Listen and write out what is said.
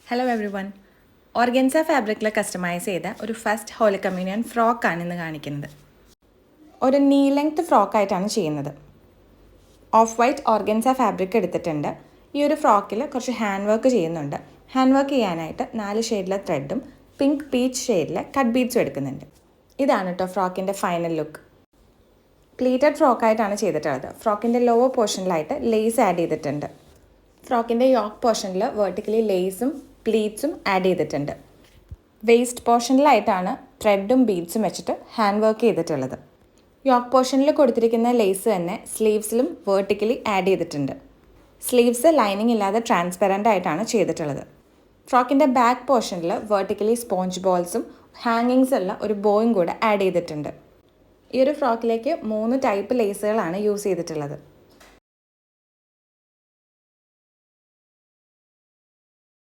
Hello every one. Organza ഫാബ്രിക്കിൽ customise ചെയ്ത ഒരു ഫസ്റ്റ് ഹോളി കമ്മ്യൂണിയൻ ഫ്രോക്കാണ് ഇന്ന് കാണിക്കുന്നത്. ഒരു നീ ലെങ്ത് ഫ്രോക്കായിട്ടാണ് ചെയ്യുന്നത്. ഓഫ് വൈറ്റ് ഓർഗൻസ ഫാബ്രിക് എടുത്തിട്ടുണ്ട്. ഈ ഒരു ഫ്രോക്കിൽ കുറച്ച് ഹാൻഡ് വർക്ക് ചെയ്യുന്നുണ്ട്. ഹാൻഡ് വർക്ക് ചെയ്യാനായിട്ട് 4 ഷെയ്ഡിലെ ത്രെഡും പിങ്ക് പീച്ച് ഷെയ്ഡിലെ കട്ട് ബീഡ്സും എടുക്കുന്നുണ്ട്. ഇതാണ് കേട്ടോ ഫ്രോക്കിൻ്റെ ഫൈനൽ ലുക്ക്. പ്ലീറ്റഡ് ഫ്രോക്കായിട്ടാണ് ചെയ്തിട്ടുള്ളത്. ഫ്രോക്കിൻ്റെ ലോവർ പോർഷനിലായിട്ട് ലേസ് ആഡ് ചെയ്തിട്ടുണ്ട്. ഫ്രോക്കിൻ്റെ യോക്ക് പോർഷനിൽ വെർട്ടിക്കലി ലേസും പ്ലീറ്റ്സും ആഡ് ചെയ്തിട്ടുണ്ട്. വേസ്റ്റ് പോർഷനിലായിട്ടാണ് ത്രെഡും ബീഡ്സും വെച്ചിട്ട് ഹാൻഡ് വർക്ക് ചെയ്തിട്ടുള്ളത്. യോക്ക് പോർഷനിൽ കൊടുത്തിരിക്കുന്ന ലേസ് തന്നെ സ്ലീവ്സിലും വെർട്ടിക്കലി ആഡ് ചെയ്തിട്ടുണ്ട്. സ്ലീവ്സ് ലൈനിങ് ഇല്ലാതെ ട്രാൻസ്പെറൻ്റ് ആയിട്ടാണ് ചെയ്തിട്ടുള്ളത്. ഫ്രോക്കിൻ്റെ ബാക്ക് പോർഷനിൽ വെർട്ടിക്കലി സ്പോഞ്ച് ബോൾസും ഹാങ്ങിങ്സ് ഉള്ള ഒരു ബോയും കൂടെ ആഡ് ചെയ്തിട്ടുണ്ട്. ഈ ഒരു ഫ്രോക്കിലേക്ക് 3 ടൈപ്പ് ലേസുകളാണ് യൂസ് ചെയ്തിട്ടുള്ളത്.